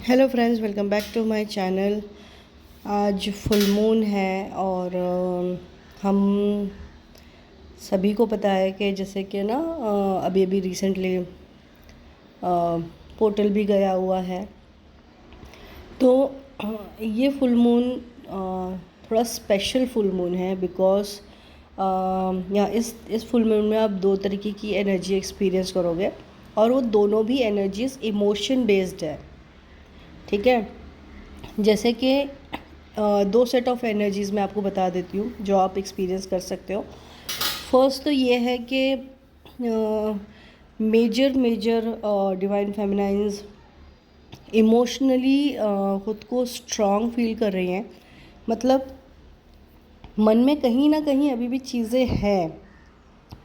Hello friends, welcome back to my channel. आज full moon है और हम सभी को पता है कि जैसे कि ना अभी अभी रिसेंटली पोर्टल भी गया हुआ है। तो ये फुल मून थोड़ा स्पेशल फुल मून है बिकॉज या इस फुल मून में आप दो तरीके की एनर्जी एक्सपीरियंस करोगे और वो दोनों भी एनर्जीज इमोशन बेस्ड है। ठीक है, जैसे कि दो सेट ऑफ एनर्जीज़ मैं आपको बता देती हूँ जो आप एक्सपीरियंस कर सकते हो। फर्स्ट तो ये है कि मेजर डिवाइन फेमिनाइंस इमोशनली ख़ुद को स्ट्रॉन्ग फील कर रही हैं। मतलब मन में कहीं ना कहीं अभी भी चीज़ें हैं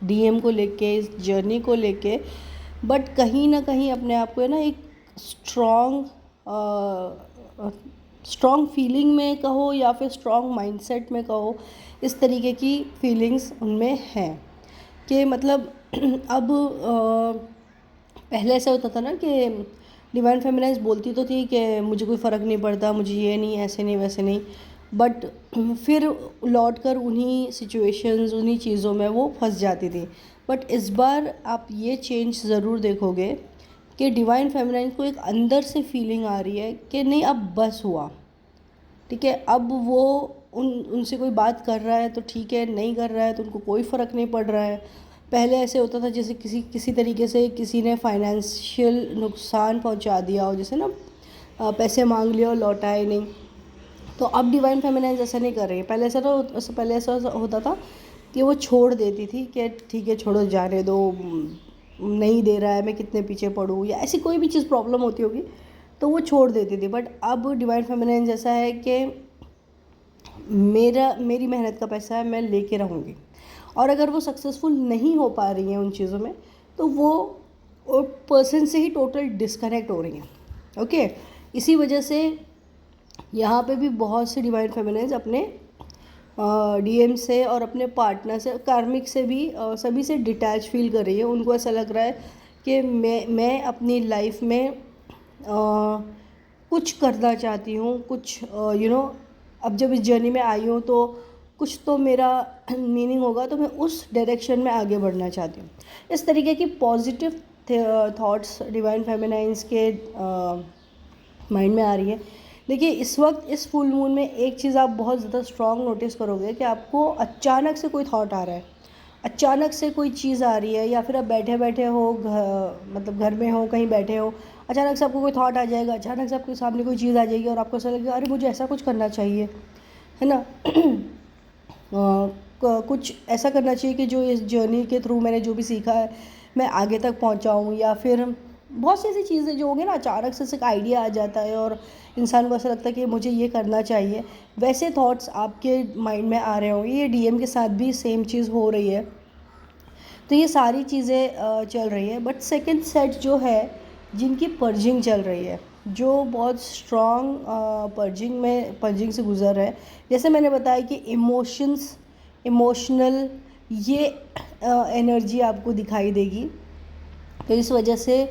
डीएम को लेके, इस जर्नी को लेके, बट कहीं ना कहीं अपने आप को है ना एक स्ट्रॉन्ग फीलिंग में कहो या फिर स्ट्रॉन्ग माइंडसेट में कहो, इस तरीके की फीलिंग्स उनमें हैं कि मतलब अब पहले ऐसा होता था ना कि डिवाइन फेमिनाइज बोलती तो थी कि मुझे कोई फ़र्क नहीं पड़ता, मुझे ये नहीं, ऐसे नहीं, वैसे नहीं, बट फिर लौट कर उन्हीं सिचुएशंस, उन्हीं चीज़ों में वो फंस जाती थी। बट इस बार आप ये चेंज ज़रूर देखोगे कि डिवाइन फेमिनाइन को एक अंदर से फीलिंग आ रही है कि नहीं, अब बस हुआ। ठीक है, अब वो उनसे कोई बात कर रहा है तो ठीक है, नहीं कर रहा है तो उनको कोई फ़र्क नहीं पड़ रहा है। पहले ऐसे होता था जैसे किसी तरीके से किसी ने फाइनेंशियल नुकसान पहुंचा दिया हो, जैसे ना पैसे मांग लिए और लौटाए नहीं। तो अब डिवाइन फेमिनाइन ऐसा नहीं कर रही है। पहले ऐसा होता था कि वो छोड़ देती थी कि ठीक है, छोड़ो, जाने दो, नहीं दे रहा है, मैं कितने पीछे पड़ूँ, या ऐसी कोई भी चीज़ प्रॉब्लम होती होगी तो वो छोड़ देती थी। बट अब डिवाइन फेमिनाइन जैसा है कि मेरी मेहनत का पैसा है, मैं लेके रहूँगी। और अगर वो सक्सेसफुल नहीं हो पा रही हैं उन चीज़ों में तो वो पर्सन से ही टोटल डिस्कनेक्ट हो रही हैं। ओके, इसी वजह से यहाँ पे भी बहुत से डिवाइन फेमिनाइन्स अपने डीएम से और अपने पार्टनर से, कार्मिक से भी, सभी से डिटैच फील कर रही है। उनको ऐसा लग रहा है कि मैं अपनी लाइफ में कुछ करना चाहती हूँ, कुछ अब जब इस जर्नी में आई हूँ तो कुछ तो मेरा मीनिंग होगा, तो मैं उस डायरेक्शन में आगे बढ़ना चाहती हूँ। इस तरीके की पॉजिटिव थॉट्स डिवाइन फेमिनाइंस के माइंड में आ रही है। देखिए, इस वक्त इस फुल मून में एक चीज़ आप बहुत ज़्यादा स्ट्रॉन्ग नोटिस करोगे कि आपको अचानक से कोई थॉट आ रहा है, अचानक से कोई चीज़ आ रही है, या फिर आप बैठे बैठे हो, मतलब घर में हो, कहीं बैठे हो, अचानक से आपको कोई थॉट आ जाएगा, अचानक से आपके सामने कोई चीज़ आ जाएगी और आपको ऐसा लगेगा अरे मुझे ऐसा कुछ करना चाहिए, है ना। कुछ ऐसा करना चाहिए कि जो इस जर्नी के थ्रू मैंने जो भी सीखा है मैं आगे तक पहुंचाऊं, या फिर बहुत सी ऐसी चीज़ें जो होंगी ना, अचानक से एक आइडिया आ जाता है और इंसान को ऐसा लगता है कि मुझे ये करना चाहिए। वैसे थॉट्स आपके माइंड में आ रहे होंगे। ये डीएम के साथ भी सेम चीज़ हो रही है। तो ये सारी चीज़ें चल रही है। बट सेकंड सेट जो है, जिनकी पर्जिंग चल रही है, जो बहुत स्ट्रॉन्ग पर्जिंग से गुजर रहे हैं, जैसे मैंने बताया कि इमोशनल ये एनर्जी आपको दिखाई देगी। तो इस वजह से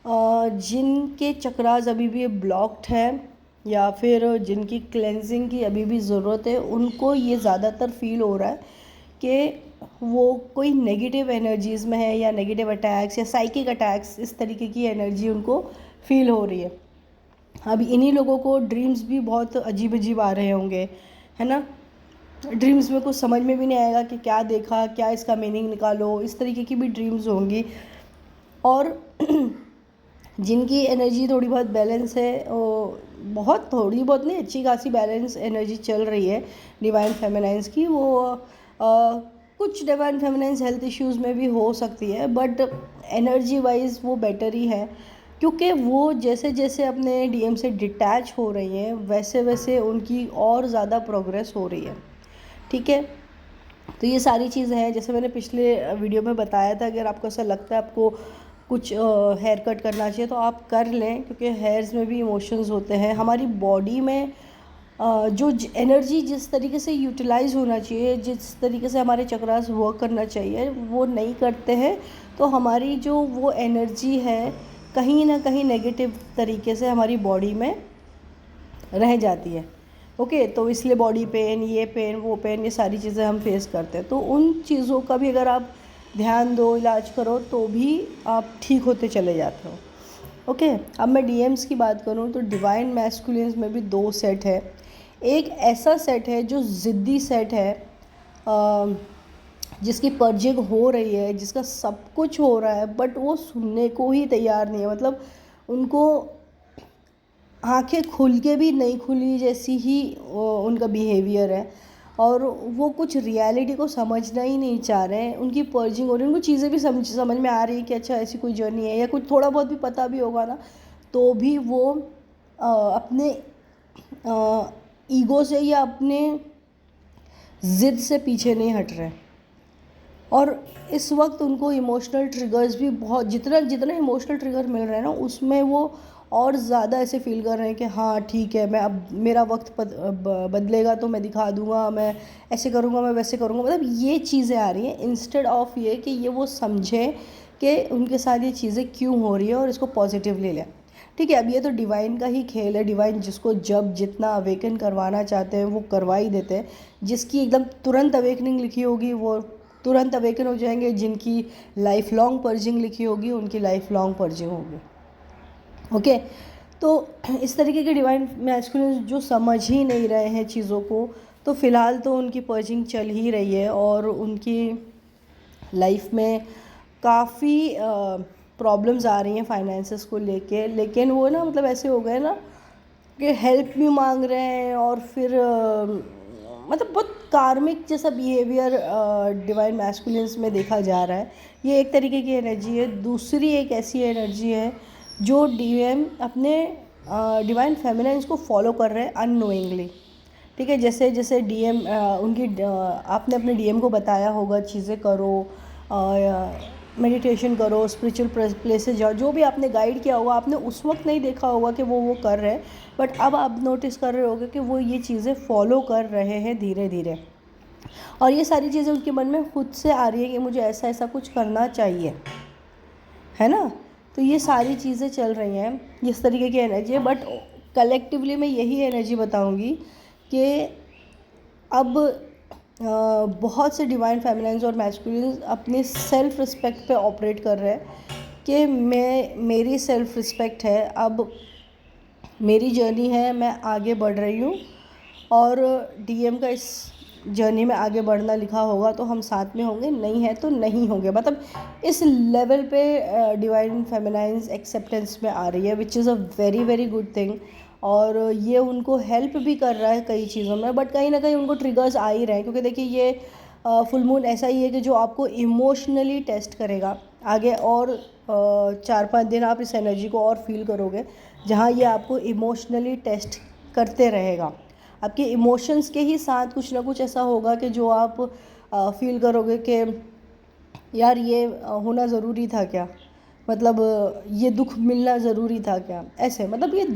जिनके चक्रास अभी भी ब्लॉक्ड हैं या फिर जिनकी क्लेंजिंग की अभी भी ज़रूरत है, उनको ये ज़्यादातर फील हो रहा है कि वो कोई नेगेटिव एनर्जीज़ में है, या नेगेटिव अटैक्स या साइकिक अटैक्स, इस तरीके की एनर्जी उनको फील हो रही है। अभी इन्हीं लोगों को ड्रीम्स भी बहुत अजीब अजीब आ रहे होंगे, है ना। ड्रीम्स में कुछ समझ में भी नहीं आएगा कि क्या देखा, क्या इसका मीनिंग निकालो, इस तरीके की भी ड्रीम्स होंगी। और जिनकी एनर्जी थोड़ी बहुत बैलेंस है, बहुत थोड़ी बहुत नहीं, अच्छी खासी बैलेंस एनर्जी चल रही है डिवाइन फेमिनाइंस की, वो कुछ डिवाइन फेमिनाइंस हेल्थ इश्यूज़ में भी हो सकती है, बट एनर्जी वाइज वो बेटर ही है, क्योंकि वो जैसे जैसे अपने डीएम से डिटैच हो रही हैं वैसे वैसे उनकी और ज़्यादा प्रोग्रेस हो रही है। ठीक है, तो ये सारी चीज़ें हैं। जैसे मैंने पिछले वीडियो में बताया था, अगर आपको ऐसा लगता है आपको कुछ हेयर कट करना चाहिए तो आप कर लें, क्योंकि हेयर्स में भी इमोशंस होते हैं। हमारी बॉडी में जो एनर्जी जिस तरीके से यूटिलाइज होना चाहिए, जिस तरीके से हमारे चक्रास वर्क करना चाहिए, वो नहीं करते हैं, तो हमारी जो वो एनर्जी है कहीं ना कहीं नेगेटिव तरीके से हमारी बॉडी में रह जाती है। ओके, तो इसलिए बॉडी पेन, ये पेन, वो पेन, ये सारी चीज़ें हम फेस करते हैं। तो उन चीज़ों का भी अगर आप ध्यान दो, इलाज करो, तो भी आप ठीक होते चले जाते हो। ओके, अब मैं डीएम्स की बात करूँ तो डिवाइन मैस्कुलिन्स में भी 2 सेट है। एक ऐसा सेट है जो ज़िद्दी सेट है, जिसकी पर्जिंग हो रही है, जिसका सब कुछ हो रहा है, बट वो सुनने को ही तैयार नहीं है। मतलब उनको आंखें खुल के भी नहीं खुली जैसी ही उनका बिहेवियर है, और वो कुछ रियलिटी को समझना ही नहीं चाह रहे हैं। उनकी पर्जिंग हो रही है, उनको चीज़ें भी समझ में आ रही है कि अच्छा ऐसी कोई जर्नी है, या कुछ थोड़ा बहुत भी पता भी होगा ना, तो भी वो अपने ईगो से या अपने ज़िद से पीछे नहीं हट रहे। और इस वक्त उनको इमोशनल ट्रिगर्स भी बहुत, जितना जितना इमोशनल ट्रिगर मिल रहा है ना, उसमें वो और ज़्यादा ऐसे फील कर रहे हैं कि हाँ ठीक है, मैं अब मेरा वक्त बदलेगा तो मैं दिखा दूंगा, मैं ऐसे करूँगा, मैं वैसे करूँगा। मतलब ये चीज़ें आ रही हैं, इंस्टेड ऑफ ये कि ये वो समझें कि उनके साथ ये चीज़ें क्यों हो रही है और इसको पॉजिटिवली लें। ठीक है, अब ये तो डिवाइन का ही खेल है। डिवाइन जिसको जब जितना अवेकन करवाना चाहते हैं वो करवा ही देते हैं। जिसकी एकदम तुरंत अवेकनिंग लिखी होगी वो तुरंत अवेकन हो जाएंगे, जिनकी लाइफ लॉन्ग पर्जिंग लिखी होगी उनकी लाइफ लॉन्ग पर्जिंग होगी। ओके, तो इस तरीके के डिवाइन मैस्कुलिन जो समझ ही नहीं रहे हैं चीज़ों को, तो फ़िलहाल तो उनकी पर्जिंग चल ही रही है, और उनकी लाइफ में काफ़ी प्रॉब्लम्स आ रही हैं फाइनेंसेस को लेके। लेकिन वो ना, मतलब ऐसे हो गए ना कि हेल्प भी मांग रहे हैं, और फिर मतलब बहुत कार्मिक जैसा बिहेवियर डिवाइन मैस्कुलिन्स में देखा जा रहा है। ये एक तरीके की एनर्जी है। दूसरी एक ऐसी एनर्जी है जो डीएम अपने डिवाइन फेमिनाइन्स को फॉलो कर रहे हैं अननोइंगली। ठीक है, जैसे जैसे डीएम उनकी आपने अपने डीएम को बताया होगा चीज़ें करो, मेडिटेशन करो, स्पिरिचुअल प्लेसेस जाओ, जो भी आपने गाइड किया होगा, आपने उस वक्त नहीं देखा होगा कि वो कर रहे हैं, बट अब आप नोटिस कर रहे होगे कि वो ये चीज़ें फॉलो कर रहे हैं धीरे धीरे। और ये सारी चीज़ें उनके मन में खुद से आ रही है कि मुझे ऐसा ऐसा कुछ करना चाहिए, है ना। तो ये सारी चीज़ें चल रही हैं, इस तरीके की एनर्जी है। बट कलेक्टिवली मैं यही एनर्जी बताऊंगी कि अब बहुत से डिवाइन फेमिनाइन्स और मैस्कुलिन्स अपने सेल्फ रिस्पेक्ट पे ऑपरेट कर रहे हैं कि मेरी सेल्फ रिस्पेक्ट है, अब मेरी जर्नी है, मैं आगे बढ़ रही हूँ, और डीएम का इस जर्नी में आगे बढ़ना लिखा होगा तो हम साथ में होंगे, नहीं है तो नहीं होंगे। मतलब इस लेवल पे डिवाइन फेमिनाइन्स एक्सेप्टेंस में आ रही है, which is a very very good thing. और ये उनको हेल्प भी कर रहा है कई चीज़ों में, बट कहीं ना कहीं उनको ट्रिगर्स आ ही रहे हैं, क्योंकि देखिए ये फुल मून ऐसा ही है कि जो आपको इमोशनली टेस्ट करेगा आगे, और 4-5 दिन आप इस एनर्जी को और फील करोगे, जहाँ ये आपको इमोशनली टेस्ट करते रहेगा। आपके इमोशंस के ही साथ कुछ ना कुछ ऐसा होगा कि जो आप फील करोगे कि यार ये होना ज़रूरी था क्या, मतलब ये दुख मिलना ज़रूरी था क्या, ऐसे। मतलब ये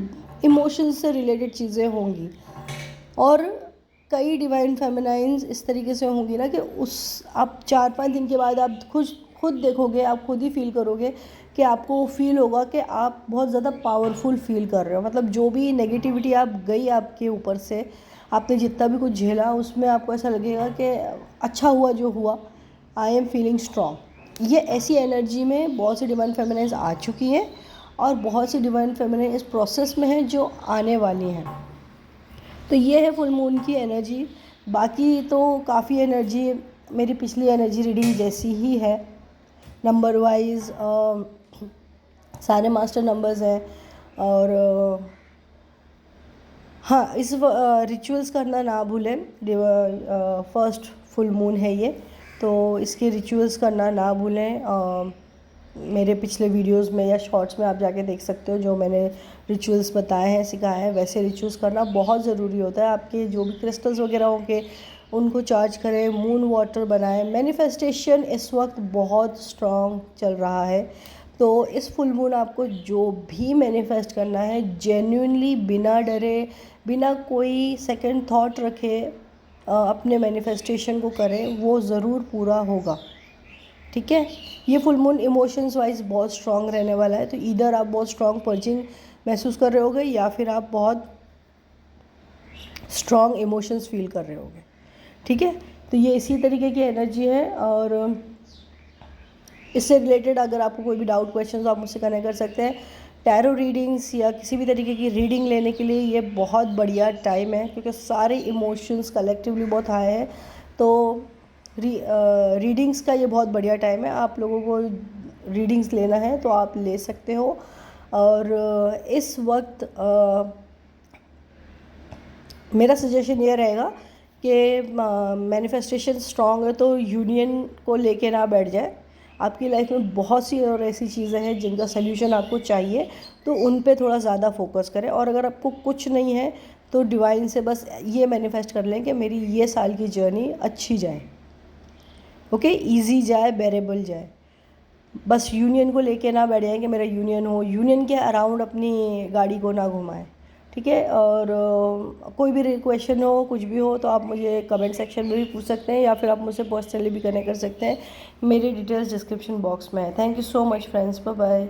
इमोशंस से रिलेटेड चीज़ें होंगी। और कई डिवाइन फेमिनाइन्स इस तरीके से होंगी ना कि उस आप 4-5 दिन के बाद आप खुद देखोगे, आप खुद ही फील करोगे कि आपको फील होगा कि आप बहुत ज़्यादा पावरफुल फील कर रहे हो। मतलब जो भी नेगेटिविटी आप गई आपके ऊपर से, आपने जितना भी कुछ झेला, उसमें आपको ऐसा लगेगा कि अच्छा हुआ जो हुआ, आई एम फीलिंग स्ट्रॉन्ग। ये ऐसी एनर्जी में बहुत सी डिवाइन फेमिनाइन्स आ चुकी हैं, और बहुत सी डिवाइन फेमिनाइन इस प्रोसेस में हैं जो आने वाली हैं। तो ये है फुल मून की एनर्जी। बाकी तो काफ़ी एनर्जी मेरी पिछली एनर्जी रीडिंग जैसी ही है। नंबर वाइज सारे मास्टर नंबर्स हैं, और हाँ, इस रिचुअल्स करना ना भूलें। फर्स्ट फुल मून है ये, तो इसके रिचुअल्स करना ना भूलें। मेरे पिछले वीडियोस में या शॉर्ट्स में आप जाके देख सकते हो, जो मैंने रिचुअल्स बताए हैं, सिखाए हैं, वैसे रिचुअल्स करना बहुत ज़रूरी होता है। आपके जो भी क्रिस्टल्स वगैरह होंगे उनको चार्ज करें, मून वाटर बनाएं। मैनिफेस्टेशन इस वक्त बहुत स्ट्रॉन्ग चल रहा है, तो इस फुल मून आपको जो भी मैनिफेस्ट करना है, जेन्युइनली, बिना डरे, बिना कोई सेकंड थॉट रखे अपने मैनिफेस्टेशन को करें, वो ज़रूर पूरा होगा। ठीक है। ये फुल मून इमोशंस वाइज बहुत स्ट्रांग रहने वाला है, तो इधर आप बहुत स्ट्रांग पर्जिंग महसूस कर रहे होगे या फिर आप बहुत स्ट्रांग इमोशंस फील कर रहे होगे। ठीक है, तो ये इसी तरीके की एनर्जी है। और इससे रिलेटेड अगर आपको कोई भी डाउट क्वेश्चन आप मुझसे कनेक्ट कर सकते हैं। टैरो रीडिंग्स या किसी भी तरीके की रीडिंग लेने के लिए ये बहुत बढ़िया टाइम है, क्योंकि सारे इमोशंस कलेक्टिवली बहुत हाई है। तो रीडिंग्स का ये बहुत बढ़िया टाइम है। आप लोगों को रीडिंग्स लेना है तो आप ले सकते हो। और इस वक्त मेरा सजेशन ये रहेगा कि मैनिफेस्टेशन स्ट्रांग है तो यूनियन को लेके ना बैठ जाए। आपकी लाइफ में बहुत सी और ऐसी चीज़ें हैं जिनका सल्यूशन आपको चाहिए, तो उन पे थोड़ा ज़्यादा फोकस करें। और अगर आपको कुछ नहीं है तो डिवाइन से बस ये मैनिफेस्ट कर लें कि मेरी ये साल की जर्नी अच्छी जाए, ओके, इजी जाए, बेरेबल जाए। बस यूनियन को लेके ना बैठ जाए कि मेरा यूनियन हो, यूनियन के अराउंड अपनी गाड़ी को ना घुमाएं। ठीक है। और कोई भी क्वेश्चन हो, कुछ भी हो, तो आप मुझे कमेंट सेक्शन में भी पूछ सकते हैं या फिर आप मुझसे पर्सनली भी कनेक्ट कर सकते हैं। मेरी डिटेल्स डिस्क्रिप्शन बॉक्स में है। Thank you so much friends, bye bye.